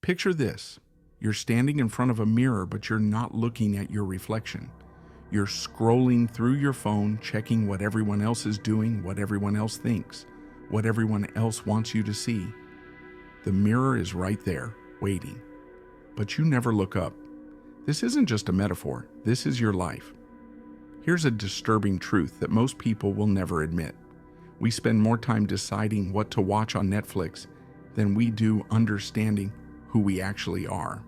Picture this. You're standing in front of a mirror, but you're not looking at your reflection. You're scrolling through your phone, checking what everyone else is doing, what everyone else thinks, what everyone else wants you to see. The mirror is right there, waiting. But you never look up. This isn't just a metaphor. This is your life. Here's a disturbing truth that most people will never admit. We spend more time deciding what to watch on Netflix than we do understanding who we actually are.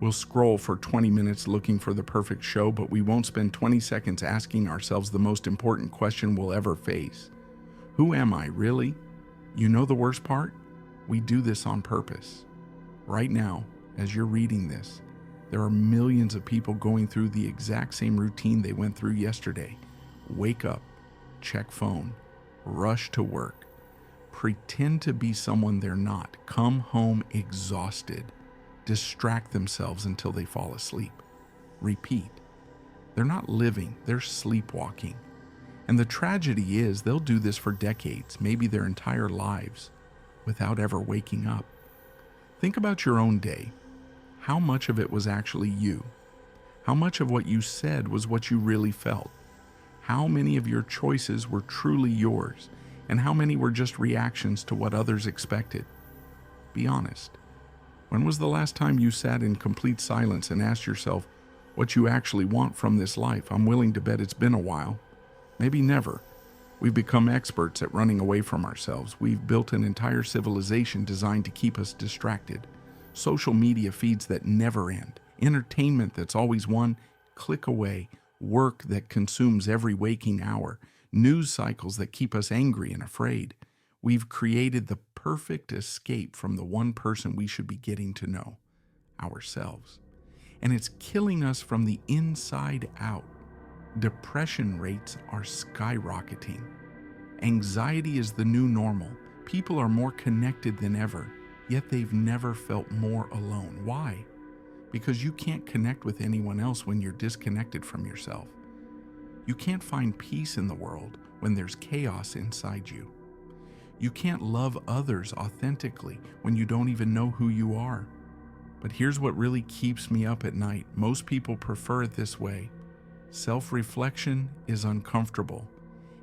We'll scroll for 20 minutes looking for the perfect show, but we won't spend 20 seconds asking ourselves the most important question we'll ever face. Who am I, really? You know the worst part? We do this on purpose. Right now, as you're reading this, there are millions of people going through the exact same routine they went through yesterday. Wake up, check phone, rush to work, pretend to be someone they're not, come home exhausted, distract themselves until they fall asleep. Repeat. They're not living, they're sleepwalking. And the tragedy is they'll do this for decades, maybe their entire lives, without ever waking up. Think about your own day. How much of it was actually you? How much of what you said was what you really felt? How many of your choices were truly yours? And how many were just reactions to what others expected? Be honest. When was the last time you sat in complete silence and asked yourself what you actually want from this life? I'm willing to bet it's been a while. Maybe never. We've become experts at running away from ourselves. We've built an entire civilization designed to keep us distracted. Social media feeds that never end. Entertainment that's always one click away. Work that consumes every waking hour. News cycles that keep us angry and afraid. We've created the perfect escape from the one person we should be getting to know, ourselves. And it's killing us from the inside out. Depression rates are skyrocketing. Anxiety is the new normal. People are more connected than ever, yet they've never felt more alone. Why? Because you can't connect with anyone else when you're disconnected from yourself. You can't find peace in the world when there's chaos inside you. You can't love others authentically when you don't even know who you are. But here's what really keeps me up at night. Most people prefer it this way. Self-reflection is uncomfortable.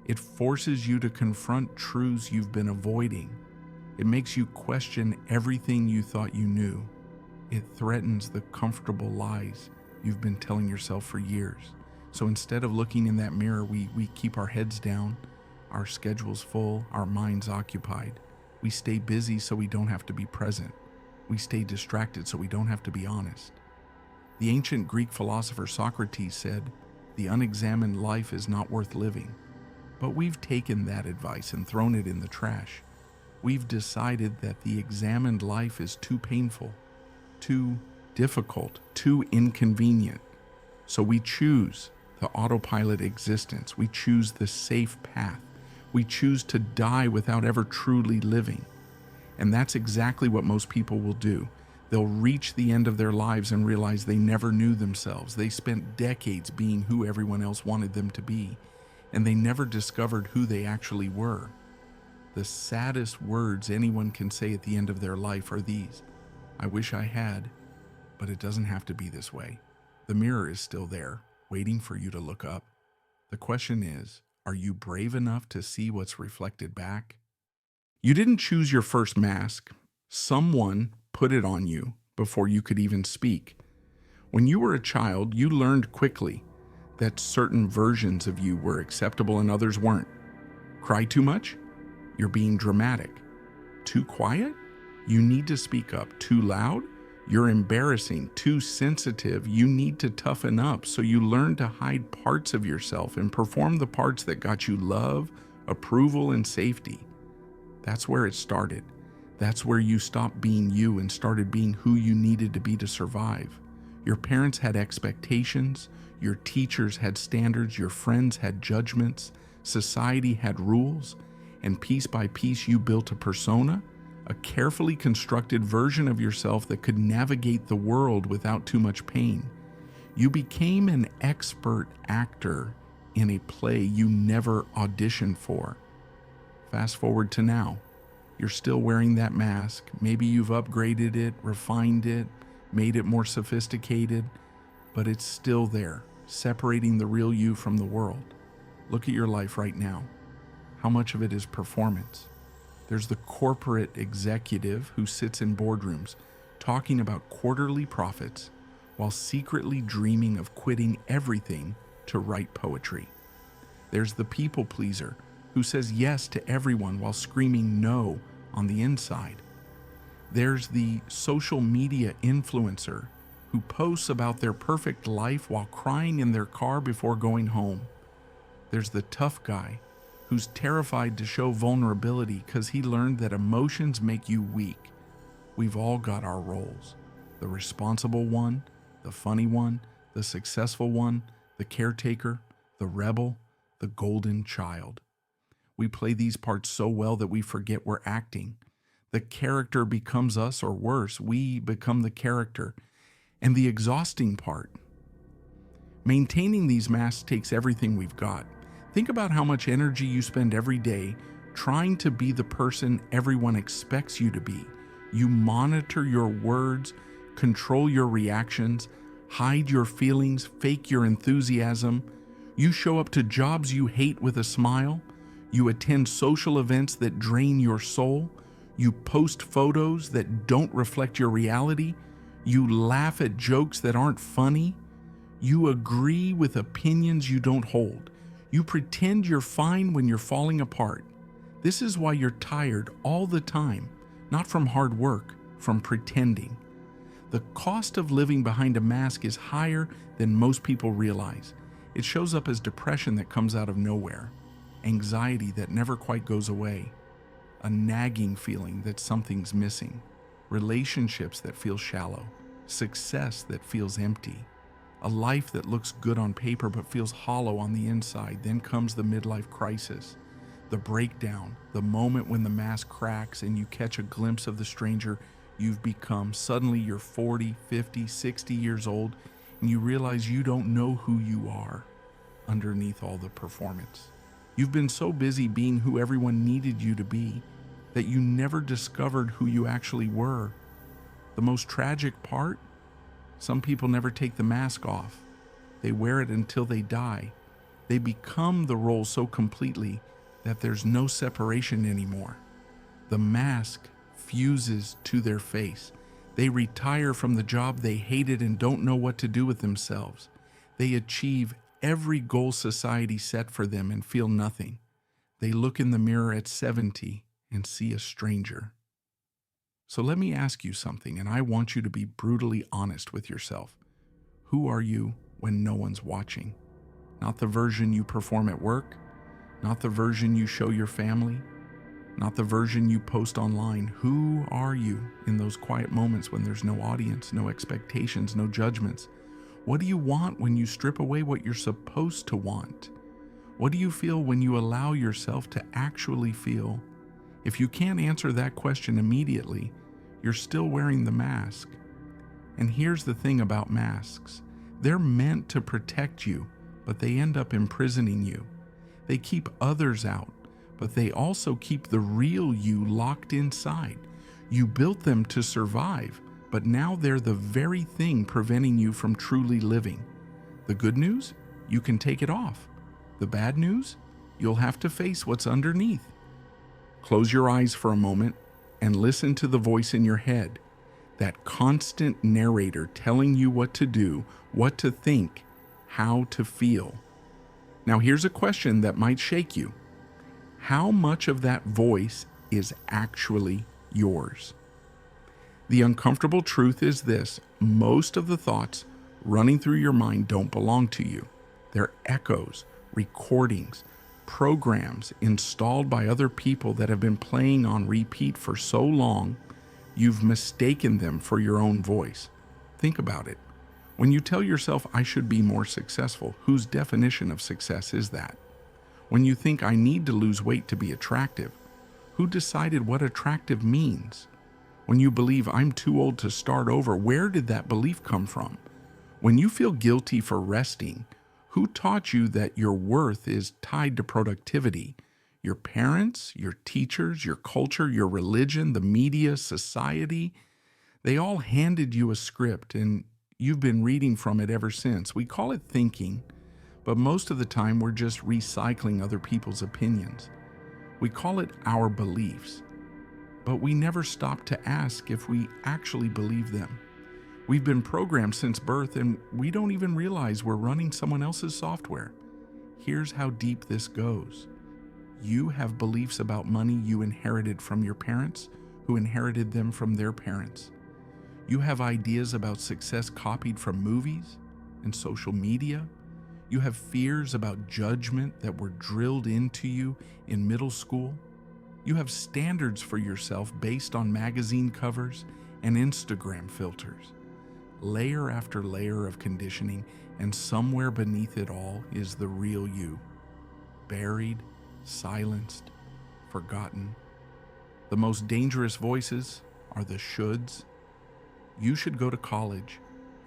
It forces you to confront truths you've been avoiding. It makes you question everything you thought you knew. It threatens the comfortable lies you've been telling yourself for years. So instead of looking in that mirror, we keep our heads down, our schedules full, our minds occupied. We stay busy so we don't have to be present. We stay distracted so we don't have to be honest. The ancient Greek philosopher Socrates said, "The unexamined life is not worth living." But we've taken that advice and thrown it in the trash. We've decided that the examined life is too painful, too difficult, too inconvenient. So we choose the autopilot existence. We choose the safe path. We choose to die without ever truly living. And that's exactly what most people will do. They'll reach the end of their lives and realize they never knew themselves. They spent decades being who everyone else wanted them to be, and they never discovered who they actually were. The saddest words anyone can say at the end of their life are these: "I wish I had, but it doesn't have to be this way." The mirror is still there, waiting for you to look up. The question is, are you brave enough to see what's reflected back? You didn't choose your first mask. Someone put it on you before you could even speak. When you were a child, you learned quickly that certain versions of you were acceptable and others weren't. Cry too much? You're being dramatic. Too quiet? You need to speak up. Too loud? You're embarrassing. Too sensitive? You need to toughen up. So you learn to hide parts of yourself and perform the parts that got you love, approval, and safety. That's where it started. That's where you stopped being you and started being who you needed to be to survive. Your parents had expectations, your teachers had standards, your friends had judgments, society had rules, and piece by piece you built a persona, a carefully constructed version of yourself that could navigate the world without too much pain. You became an expert actor in a play you never auditioned for. Fast forward to now. You're still wearing that mask. Maybe you've upgraded it, refined it, made it more sophisticated, but it's still there, separating the real you from the world. Look at your life right now. How much of it is performance? There's the corporate executive who sits in boardrooms talking about quarterly profits while secretly dreaming of quitting everything to write poetry. There's the people pleaser who says yes to everyone while screaming no on the inside. There's the social media influencer who posts about their perfect life while crying in their car before going home. There's the tough guy who's terrified to show vulnerability because he learned that emotions make you weak. We've all got our roles. The responsible one, the funny one, the successful one, the caretaker, the rebel, the golden child. We play these parts so well that we forget we're acting. The character becomes us, or worse, we become the character. And the exhausting part, maintaining these masks takes everything we've got. Think about how much energy you spend every day trying to be the person everyone expects you to be. You monitor your words, control your reactions, hide your feelings, fake your enthusiasm. You show up to jobs you hate with a smile. You attend social events that drain your soul. You post photos that don't reflect your reality. You laugh at jokes that aren't funny. You agree with opinions you don't hold. You pretend you're fine when you're falling apart. This is why you're tired all the time, not from hard work, from pretending. The cost of living behind a mask is higher than most people realize. It shows up as depression that comes out of nowhere, anxiety that never quite goes away, a nagging feeling that something's missing, relationships that feel shallow, success that feels empty, a life that looks good on paper but feels hollow on the inside. Then comes the midlife crisis, the breakdown, the moment when the mask cracks and you catch a glimpse of the stranger you've become. Suddenly you're 40, 50, 60 years old and you realize you don't know who you are underneath all the performance. You've been so busy being who everyone needed you to be that you never discovered who you actually were. The most tragic part? Some people never take the mask off. They wear it until they die. They become the role so completely that there's no separation anymore. The mask fuses to their face. They retire from the job they hated and don't know what to do with themselves. They achieve every goal society set for them and feel nothing. They look in the mirror at 70 and see a stranger. So let me ask you something, and I want you to be brutally honest with yourself. Who are you when no one's watching? Not the version you perform at work, not the version you show your family, not the version you post online. Who are you in those quiet moments when there's no audience, no expectations, no judgments? What do you want when you strip away what you're supposed to want? What do you feel when you allow yourself to actually feel? If you can't answer that question immediately, you're still wearing the mask. And here's the thing about masks. They're meant to protect you, but they end up imprisoning you. They keep others out, but they also keep the real you locked inside. You built them to survive, but now they're the very thing preventing you from truly living. The good news? You can take it off. The bad news? You'll have to face what's underneath. Close your eyes for a moment and listen to the voice in your head, that constant narrator telling you what to do, what to think, how to feel. Now here's a question that might shake you. How much of that voice is actually yours? The uncomfortable truth is this: most of the thoughts running through your mind don't belong to you. They're echoes, recordings, programs installed by other people that have been playing on repeat for so long, you've mistaken them for your own voice. Think about it. When you tell yourself, I should be more successful, whose definition of success is that? When you think, I need to lose weight to be attractive, who decided what attractive means? When you believe, I'm too old to start over, where did that belief come from? When you feel guilty for resting, who taught you that your worth is tied to productivity? Your parents, your teachers, your culture, your religion, the media, society, they all handed you a script and you've been reading from it ever since. We call it thinking, but most of the time we're just recycling other people's opinions. We call it our beliefs, but we never stop to ask if we actually believe them. We've been programmed since birth and we don't even realize we're running someone else's software. Here's how deep this goes. You have beliefs about money you inherited from your parents, who inherited them from their parents. You have ideas about success copied from movies and social media. You have fears about judgment that were drilled into you in middle school. You have standards for yourself based on magazine covers and Instagram filters. Layer after layer of conditioning, and somewhere beneath it all is the real you. Buried, silenced, forgotten. The most dangerous voices are the shoulds. You should go to college.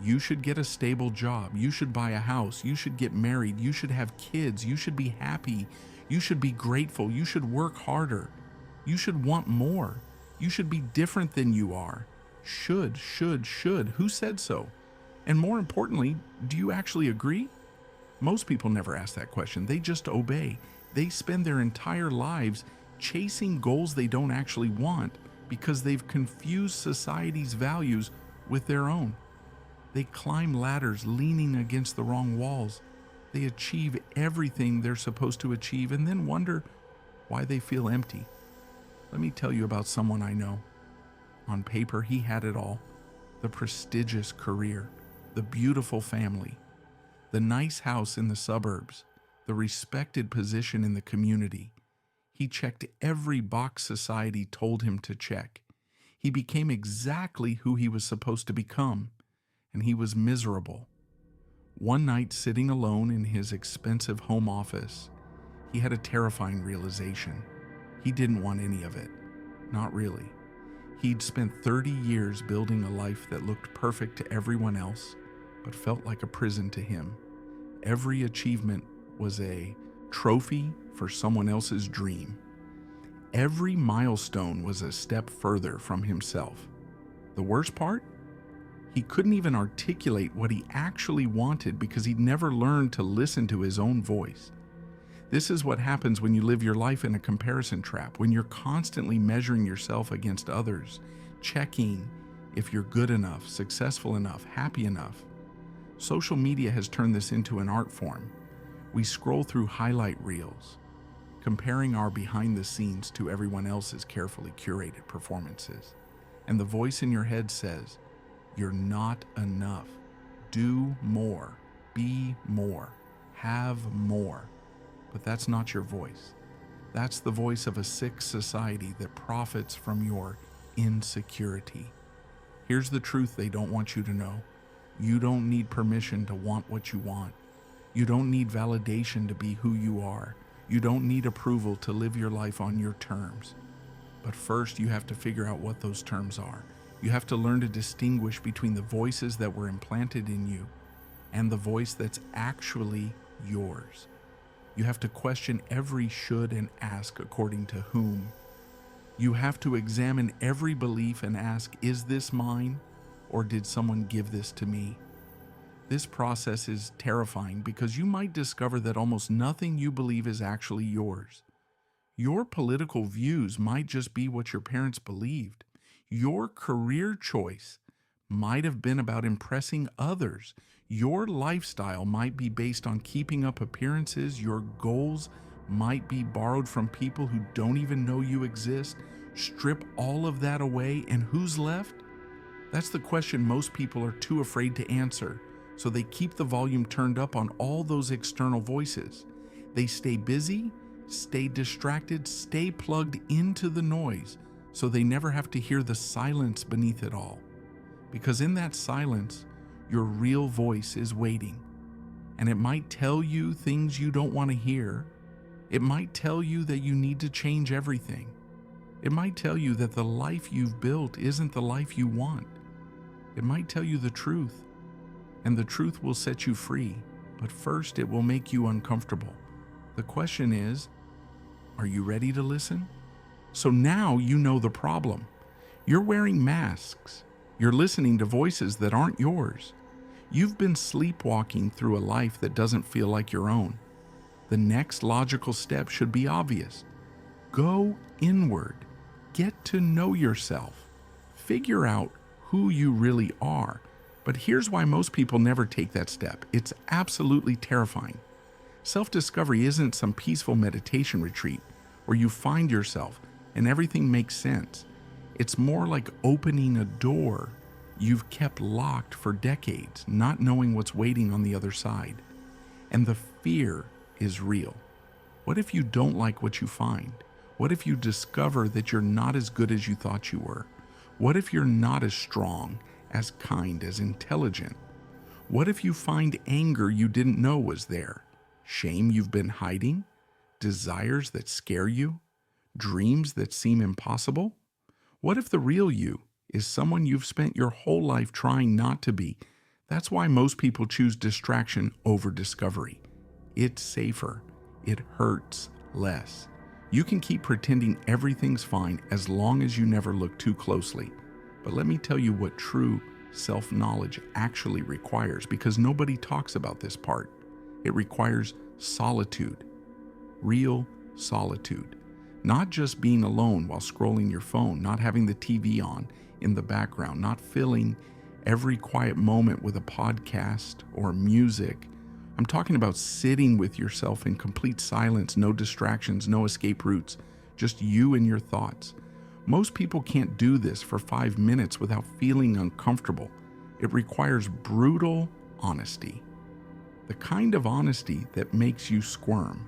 You should get a stable job. You should buy a house. You should get married. You should have kids. You should be happy. You should be grateful. You should work harder. You should want more. You should be different than you are. Should. Who said so? And more importantly, do you actually agree? Most people never ask that question. They just obey. They spend their entire lives chasing goals they don't actually want because they've confused society's values with their own. They climb ladders leaning against the wrong walls. They achieve everything they're supposed to achieve and then wonder why they feel empty. Let me tell you about someone I know. On paper, he had it all. The prestigious career, the beautiful family, the nice house in the suburbs, the respected position in the community. He checked every box society told him to check. He became exactly who he was supposed to become, and he was miserable. One night, sitting alone in his expensive home office, he had a terrifying realization. He didn't want any of it. Not really. He'd spent 30 years building a life that looked perfect to everyone else, but felt like a prison to him. Every achievement was a trophy for someone else's dream. Every milestone was a step further from himself. The worst part? He couldn't even articulate what he actually wanted because he'd never learned to listen to his own voice. This is what happens when you live your life in a comparison trap, when you're constantly measuring yourself against others, checking if you're good enough, successful enough, happy enough. Social media has turned this into an art form. We scroll through highlight reels, comparing our behind the scenes to everyone else's carefully curated performances. And the voice in your head says, "You're not enough. Do more. Be more. Have more." But that's not your voice. That's the voice of a sick society that profits from your insecurity. Here's the truth they don't want you to know. You don't need permission to want what you want. You don't need validation to be who you are. You don't need approval to live your life on your terms. But first, you have to figure out what those terms are. You have to learn to distinguish between the voices that were implanted in you and the voice that's actually yours. You have to question every should and ask according to whom. You have to examine every belief and ask, is this mine or did someone give this to me? This process is terrifying because you might discover that almost nothing you believe is actually yours. Your political views might just be what your parents believed. Your career choice might have been about impressing others. Your lifestyle might be based on keeping up appearances. Your goals might be borrowed from people who don't even know you exist. Strip all of that away, and who's left? That's the question most people are too afraid to answer, so they keep the volume turned up on all those external voices. They stay busy, stay distracted, stay plugged into the noise, so they never have to hear the silence beneath it all. Because in that silence, your real voice is waiting. And it might tell you things you don't want to hear. It might tell you that you need to change everything. It might tell you that the life you've built isn't the life you want. It might tell you the truth. And the truth will set you free. But first, it will make you uncomfortable. The question is, Are you ready to listen? So now you know the problem. You're wearing masks. You're listening to voices that aren't yours. You've been sleepwalking through a life that doesn't feel like your own. The next logical step should be obvious. Go inward. Get to know yourself. Figure out who you really are. But here's why most people never take that step. It's absolutely terrifying. Self-discovery isn't some peaceful meditation retreat where you find yourself and everything makes sense. It's more like opening a door you've kept locked for decades, not knowing what's waiting on the other side. And the fear is real. What if you don't like what you find? What if you discover that you're not as good as you thought you were? What if you're not as strong, as kind, as intelligent? What if you find anger you didn't know was there? Shame you've been hiding? Desires that scare you? Dreams that seem impossible? What if the real you is someone you've spent your whole life trying not to be? That's why most people choose distraction over discovery. It's safer. It hurts less. You can keep pretending everything's fine as long as you never look too closely. But let me tell you what true self-knowledge actually requires, because nobody talks about this part. It requires solitude, real solitude. Not just being alone while scrolling your phone, not having the TV on in the background, not filling every quiet moment with a podcast or music. I'm talking about sitting with yourself in complete silence, no distractions, no escape routes, just you and your thoughts. Most people can't do this for 5 minutes without feeling uncomfortable. It requires brutal honesty, the kind of honesty that makes you squirm.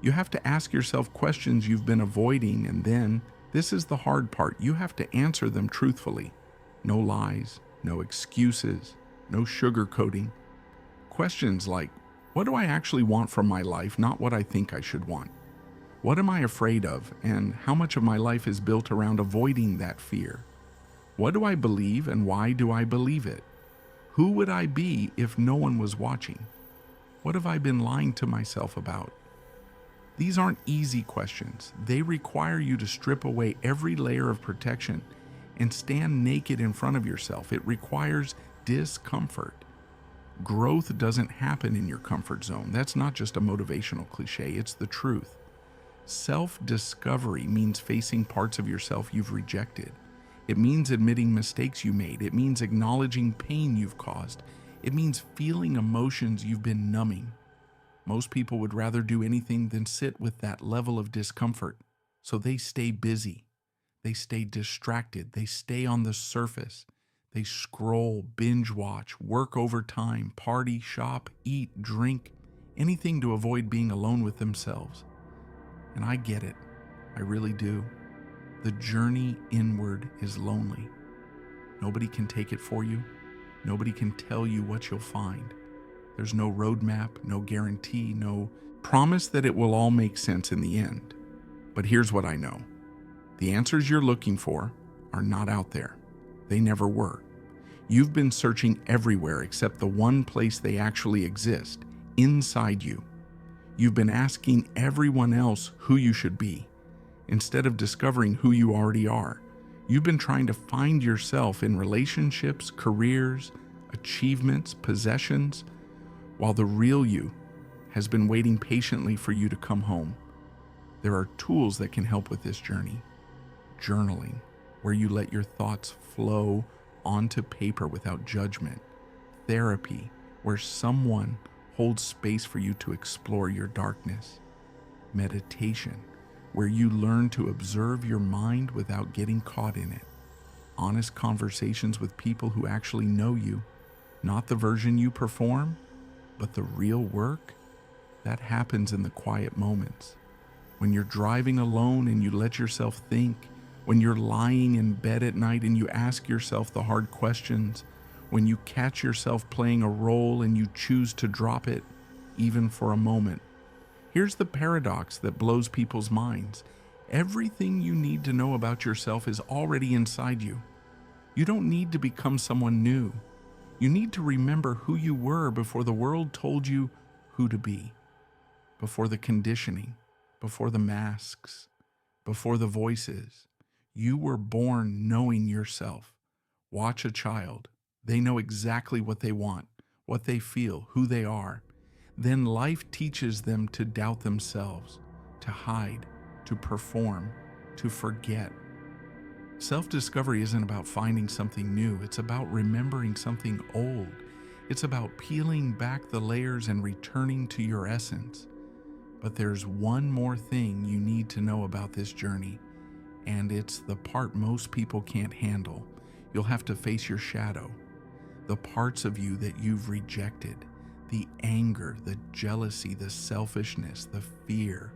You have to ask yourself questions you've been avoiding, and then, this is the hard part, you have to answer them truthfully. No lies, no excuses, no sugarcoating. Questions like, what do I actually want from my life, not what I think I should want? What am I afraid of, and how much of my life is built around avoiding that fear? What do I believe, and why do I believe it? Who would I be if no one was watching? What have I been lying to myself about? These aren't easy questions. They require you to strip away every layer of protection and stand naked in front of yourself. It requires discomfort. Growth doesn't happen in your comfort zone. That's not just a motivational cliche, it's the truth. Self-discovery means facing parts of yourself you've rejected. It means admitting mistakes you made. It means acknowledging pain you've caused. It means feeling emotions you've been numbing. Most people would rather do anything than sit with that level of discomfort. So they stay busy. They stay distracted. They stay on the surface. They scroll, binge watch, work overtime, party, shop, eat, drink, anything to avoid being alone with themselves. And I get it. I really do. The journey inward is lonely. Nobody can take it for you. Nobody can tell you what you'll find. There's no roadmap, no guarantee, no promise that it will all make sense in the end. But here's what I know. The answers you're looking for are not out there. They never were. You've been searching everywhere except the one place they actually exist, inside you. You've been asking everyone else who you should be, instead of discovering who you already are. You've been trying to find yourself in relationships, careers, achievements, possessions, while the real you has been waiting patiently for you to come home. There are tools that can help with this journey. Journaling, where you let your thoughts flow onto paper without judgment. Therapy, where someone holds space for you to explore your darkness. Meditation, where you learn to observe your mind without getting caught in it. Honest conversations with people who actually know you, not the version you perform, but the real work. That happens in the quiet moments. When you're driving alone and you let yourself think, when you're lying in bed at night and you ask yourself the hard questions, when you catch yourself playing a role and you choose to drop it, even for a moment. Here's the paradox that blows people's minds. Everything you need to know about yourself is already inside you. You don't need to become someone new. You need to remember who you were before the world told you who to be, before the conditioning, before the masks, before the voices. You were born knowing yourself. Watch a child. They know exactly what they want, what they feel, who they are. Then life teaches them to doubt themselves, to hide, to perform, to forget. Self-discovery isn't about finding something new. It's about remembering something old. It's about peeling back the layers and returning to your essence. But there's one more thing you need to know about this journey, and it's the part most people can't handle. You'll have to face your shadow, the parts of you that you've rejected, the anger, the jealousy, the selfishness, the fear,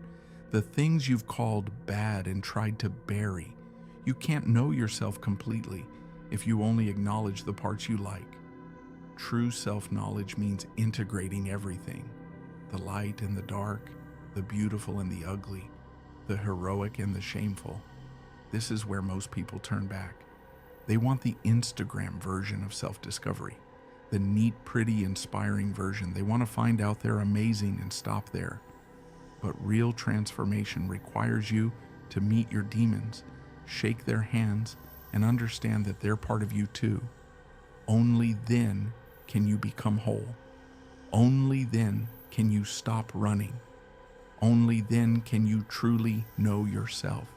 the things you've called bad and tried to bury. You can't know yourself completely if you only acknowledge the parts you like. True self-knowledge means integrating everything, the light and the dark, the beautiful and the ugly, the heroic and the shameful. This is where most people turn back. They want the Instagram version of self-discovery, the neat, pretty, inspiring version. They want to find out they're amazing and stop there. But real transformation requires you to meet your demons, shake their hands, and understand that they're part of you too. Only then can you become whole. Only then can you stop running. Only then can you truly know yourself.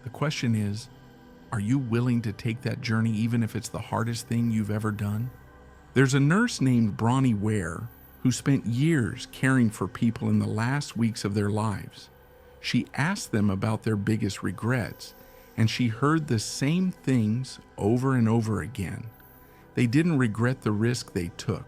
The question is, are you willing to take that journey even if it's the hardest thing you've ever done? There's a nurse named Bronnie Ware who spent years caring for people in the last weeks of their lives. She asked them about their biggest regrets, and she heard the same things over and over again. They didn't regret the risk they took.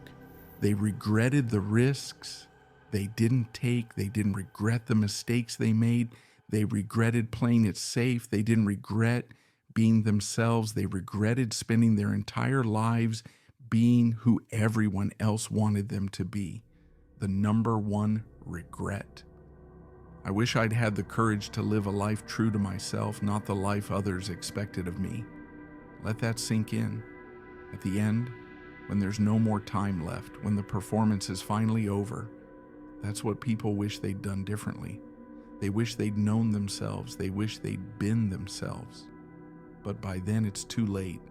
They regretted the risks they didn't take. They didn't regret the mistakes they made. They regretted playing it safe. They didn't regret being themselves. They regretted spending their entire lives being who everyone else wanted them to be. The number one regret. I wish I'd had the courage to live a life true to myself, not the life others expected of me. Let that sink in. At the end, when there's no more time left, when the performance is finally over, that's what people wish they'd done differently. They wish they'd known themselves. They wish they'd been themselves. But by then it's too late.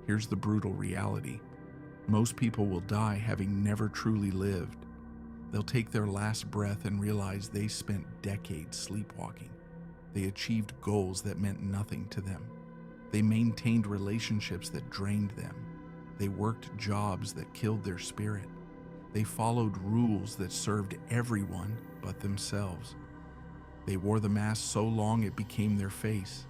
Here's the brutal reality. Most people will die having never truly lived. They'll take their last breath and realize they spent decades sleepwalking. They achieved goals that meant nothing to them. They maintained relationships that drained them. They worked jobs that killed their spirit. They followed rules that served everyone but themselves. They wore the mask so long it became their face.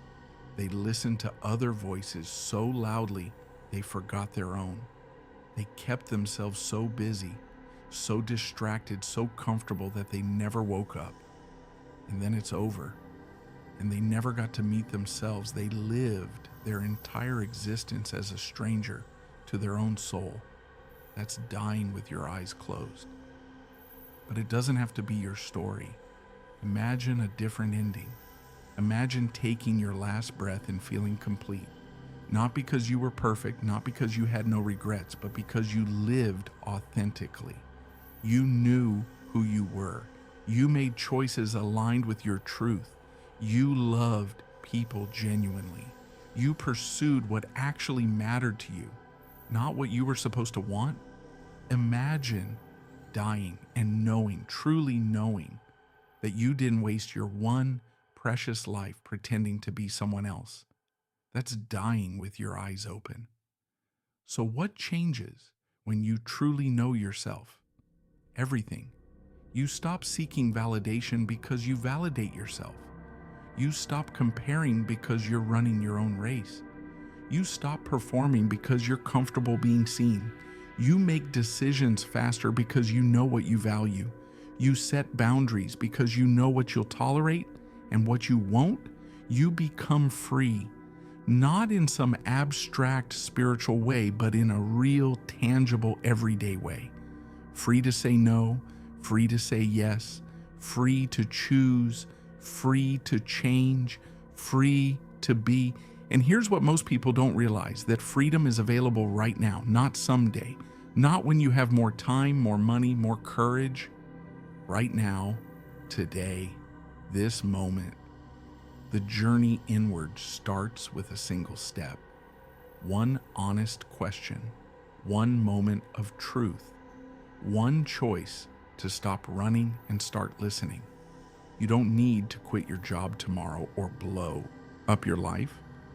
They listened to other voices so loudly they forgot their own. They kept themselves so busy, so distracted, so comfortable that they never woke up. And then it's over. And they never got to meet themselves. They lived their entire existence as a stranger to their own soul. That's dying with your eyes closed. But it doesn't have to be your story. Imagine a different ending. Imagine taking your last breath and feeling complete. Not because you were perfect, not because you had no regrets, but because you lived authentically. You knew who you were. You made choices aligned with your truth. You loved people genuinely. You pursued what actually mattered to you, not what you were supposed to want. Imagine dying and knowing, truly knowing, that you didn't waste your one precious life pretending to be someone else. That's dying with your eyes open. So what changes when you truly know yourself? Everything. You stop seeking validation because you validate yourself. You stop comparing because you're running your own race. You stop performing because you're comfortable being seen. You make decisions faster because you know what you value. You set boundaries because you know what you'll tolerate and what you won't. You become free. Not in some abstract spiritual way, but in a real, tangible, everyday way. Free to say no, free to say yes, free to choose, free to change, free to be. And here's what most people don't realize, that freedom is available right now, not someday, not when you have more time, more money, more courage. Right now, today. this moment. The journey inward starts with a single step, one honest question, one moment of truth, one choice to stop running and start listening. You don't need to quit your job tomorrow or blow up your life.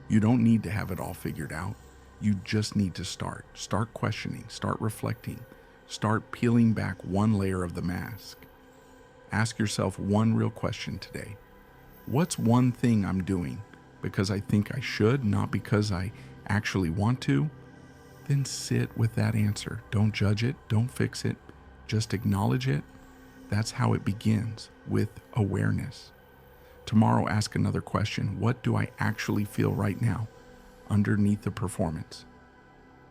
You don't need to have it all figured out. You just need to start. Start questioning, start reflecting, start peeling back one layer of the mask. Ask yourself one real question today. What's one thing I'm doing because I think I should, not because I actually want to? Then sit with that answer. Don't judge it, don't fix it, just acknowledge it. That's how it begins, with awareness. Tomorrow, ask another question. What do I actually feel right now underneath the performance?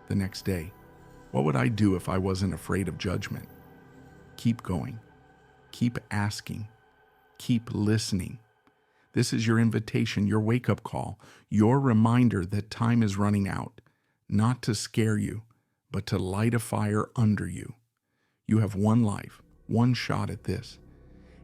The next day, what would I do if I wasn't afraid of judgment? Keep going. Keep asking. Keep listening. This is your invitation, your wake-up call, your reminder that time is running out, not to scare you, but to light a fire under you. You have one life, one shot at this.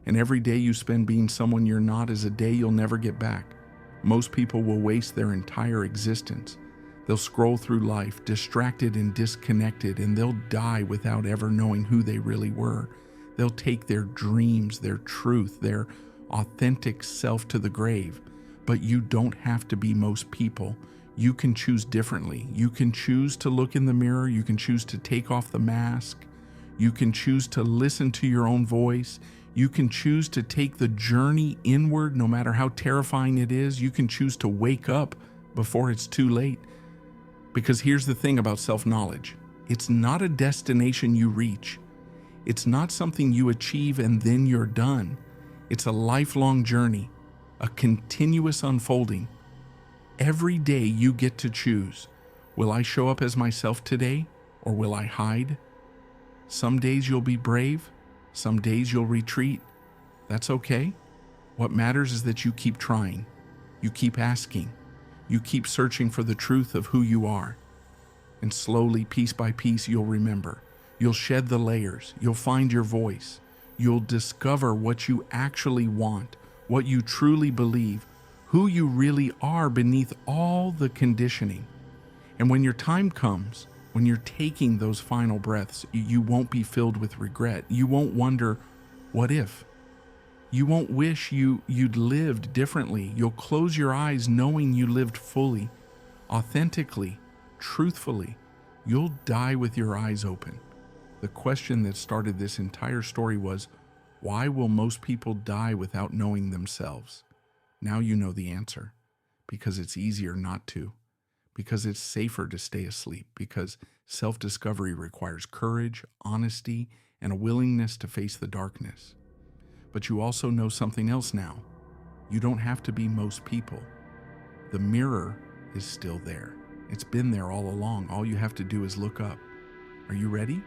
And every day you spend being someone you're not is a day you'll never get back. Most people will waste their entire existence. They'll scroll through life, distracted and disconnected, and they'll die without ever knowing who they really were. They'll take their dreams, their truth, their authentic self to the grave. But you don't have to be most people. You can choose differently. You can choose to look in the mirror. You can choose to take off the mask. You can choose to listen to your own voice. You can choose to take the journey inward, no matter how terrifying it is. You can choose to wake up before it's too late. Because here's the thing about self-knowledge. It's not a destination you reach. It's not something you achieve and then you're done. It's a lifelong journey, a continuous unfolding. Every day you get to choose. Will I show up as myself today, or will I hide? Some days you'll be brave. Some days you'll retreat. That's okay. What matters is that you keep trying. You keep asking. You keep searching for the truth of who you are. And slowly, piece by piece, you'll remember. You'll shed the layers. You'll find your voice. You'll discover what you actually want, what you truly believe, who you really are beneath all the conditioning. And when your time comes, when you're taking those final breaths, you won't be filled with regret. You won't wonder, what if? You won't wish you'd lived differently. You'll close your eyes knowing you lived fully, authentically, truthfully. You'll die with your eyes open. The question that started this entire story was, why will most people die without knowing themselves? Now you know the answer. Because it's easier not to. Because it's safer to stay asleep, because self-discovery requires courage, honesty, and a willingness to face the darkness. But you also know something else now. You don't have to be most people. The mirror is still there. It's been there all along. All you have to do is look up. Are you ready?